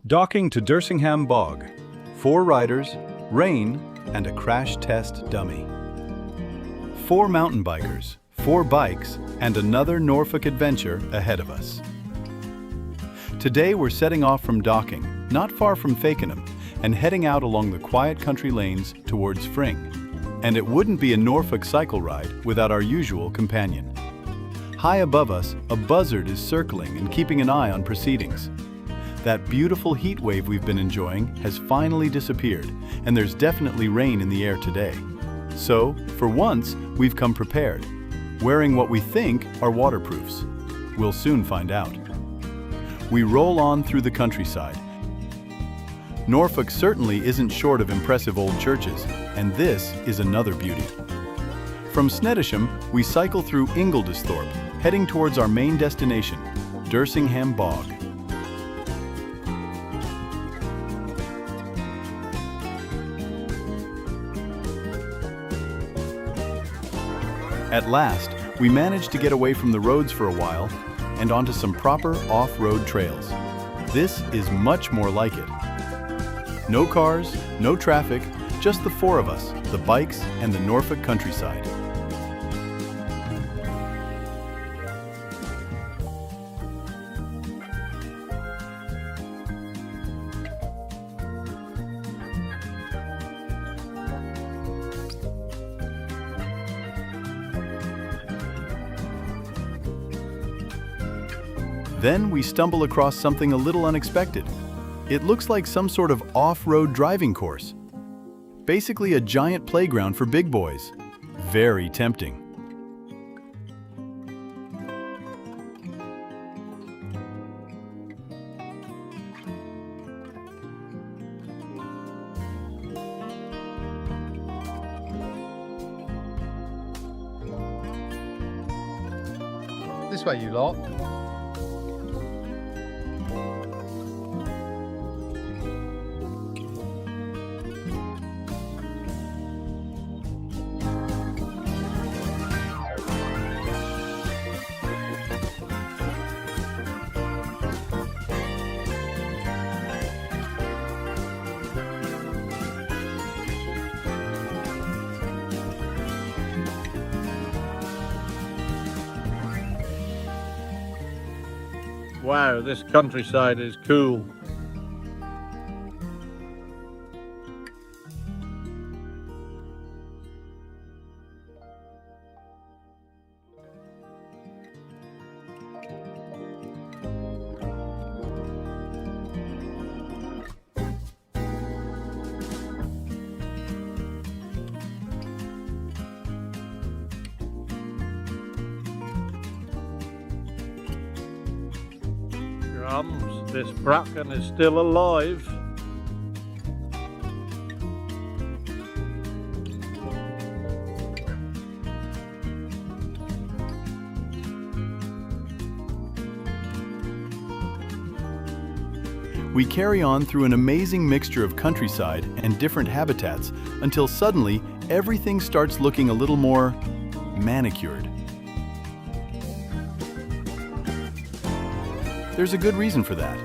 Docking to Dersingham Bog. 4 riders, rain, and a crash test dummy. 4 mountain bikers, 4 bikes, and another Norfolk adventure ahead of us. Today we're setting off from docking, not far from Fakenham, and heading out along the quiet country lanes towards Fring. And it wouldn't be a Norfolk cycle ride without our usual companion. High above us, a buzzard is circling and keeping an eye on proceedings. That beautiful heat wave we've been enjoying has finally disappeared, and there's definitely rain in the air today. So, for once, we've come prepared, wearing what we think are waterproofs. We'll soon find out. We roll on through the countryside. Norfolk certainly isn't short of impressive old churches, and this is another beauty. From Snettisham, we cycle through Ingledisthorpe, heading towards our main destination, Dersingham Bog. At last, we managed to get away from the roads for a while and onto some proper off-road trails. This is much more like it. No cars, no traffic, just the 4 of us, the bikes, and the Norfolk countryside. Then we stumble across something a little unexpected. It looks like some sort of off-road driving course. Basically a giant playground for big boys. Very tempting. This way, you lot. Wow, this countryside is cool. This bracken is still alive. We carry on through an amazing mixture of countryside and different habitats until suddenly everything starts looking a little more manicured. There's a good reason for that.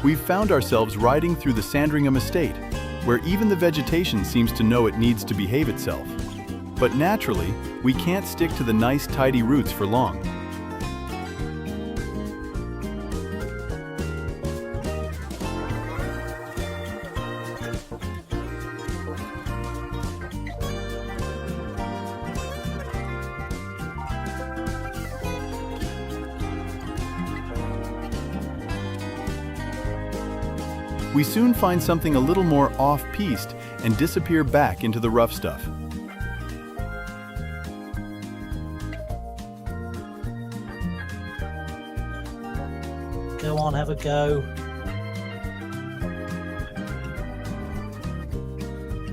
We've found ourselves riding through the Sandringham estate, where even the vegetation seems to know it needs to behave itself. But naturally, we can't stick to the nice, tidy routes for long. We soon find something a little more off-piste and disappear back into the rough stuff. Go on, have a go.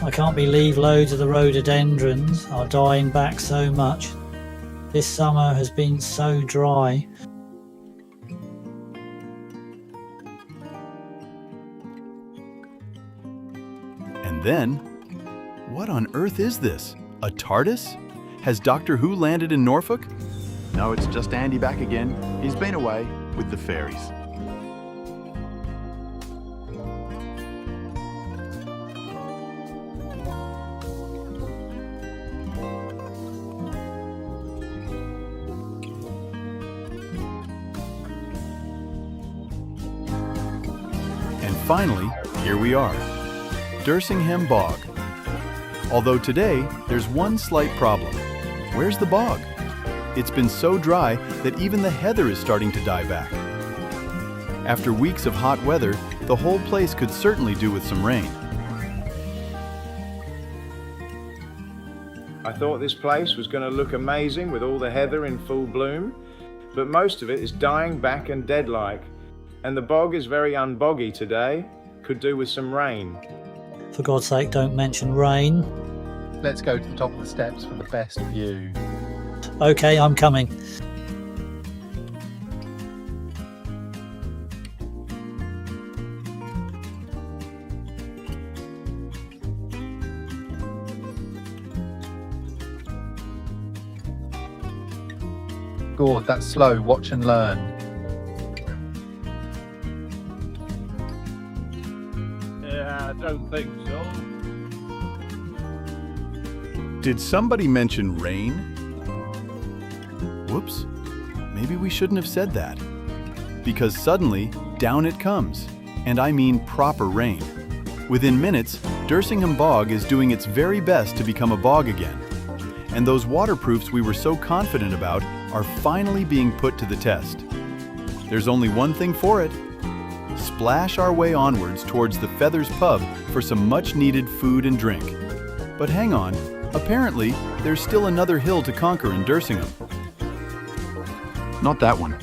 I can't believe loads of the rhododendrons are dying back so much. This summer has been so dry. And then, what on earth is this? A TARDIS? Has Doctor Who landed in Norfolk? No, it's just Andy back again. He's been away with the fairies. finally, here we are, Dersingham Bog. Although today, there's one slight problem. Where's the bog? It's been so dry that even the heather is starting to die back. After weeks of hot weather, the whole place could certainly do with some rain. I thought this place was going to look amazing with all the heather in full bloom, but most of it is dying back and dead-like. And the bog is very unboggy today, could do with some rain. For God's sake, don't mention rain. Let's go to the top of the steps for the best view. Okay, I'm coming. Good, that's slow. Watch and learn. Yeah, I don't think so. Did somebody mention rain? Whoops, maybe we shouldn't have said that. Because suddenly, down it comes, and I mean proper rain. Within minutes, Dersingham Bog is doing its very best to become a bog again. And those waterproofs we were so confident about are finally being put to the test. There's only one thing for it. Splash our way onwards towards the Feathers pub for some much-needed food and drink. But hang on, apparently there's still another hill to conquer in Dersingham. Not that one.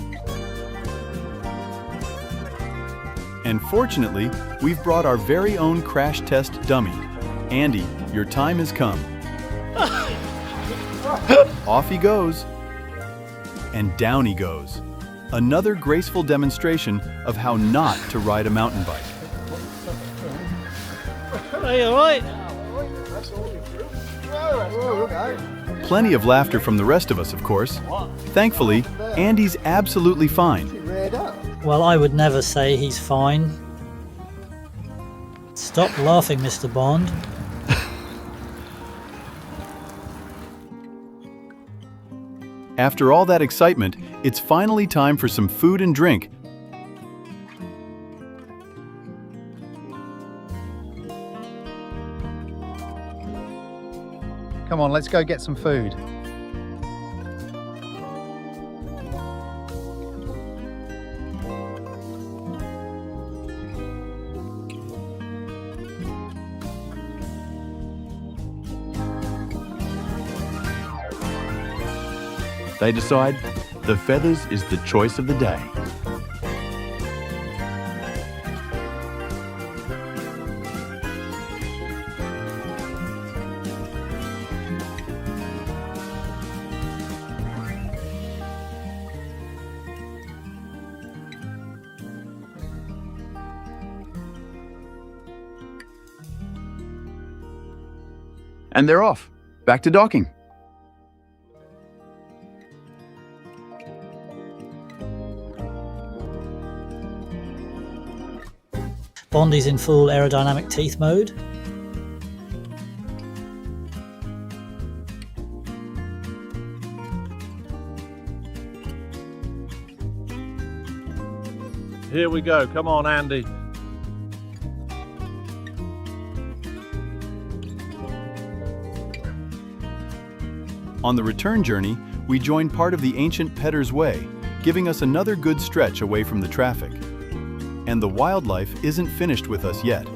And fortunately, we've brought our very own crash test dummy. Andy, your time has come. Off he goes. And down he goes. Another graceful demonstration of how not to ride a mountain bike. Are you alright? Plenty of laughter from the rest of us, of course. Thankfully, Andy's absolutely fine. Well, I would never say he's fine. Stop laughing, Mr. Bond. After all that excitement, it's finally time for some food and drink. Come on, let's go get some food. They decide the Feathers is the choice of the day. And they're off, back to docking. Bondi's in full aerodynamic teeth mode. Here we go. Come on, Andy. On the return journey, we join part of the ancient Petter's Way, giving us another good stretch away from the traffic. And the wildlife isn't finished with us yet.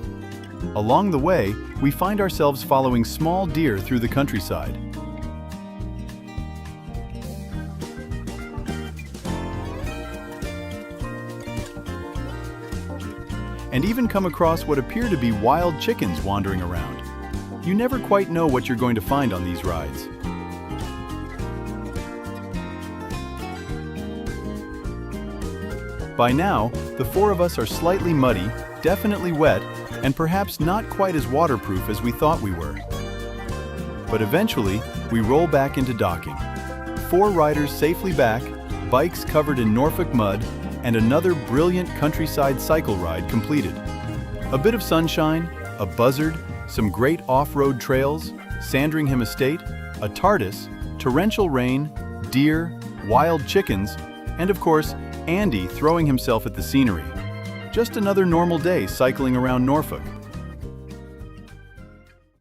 Along the way, we find ourselves following small deer through the countryside. And even come across what appear to be wild chickens wandering around. You never quite know what you're going to find on these rides. By now, the four of us are slightly muddy, definitely wet, and perhaps not quite as waterproof as we thought we were. But eventually, we roll back into docking. 4 riders safely back, bikes covered in Norfolk mud, and another brilliant countryside cycle ride completed. A bit of sunshine, a buzzard, some great off-road trails, Sandringham Estate, a TARDIS, torrential rain, deer, wild chickens, and of course, Andy throwing himself at the scenery. just another normal day cycling around Norfolk.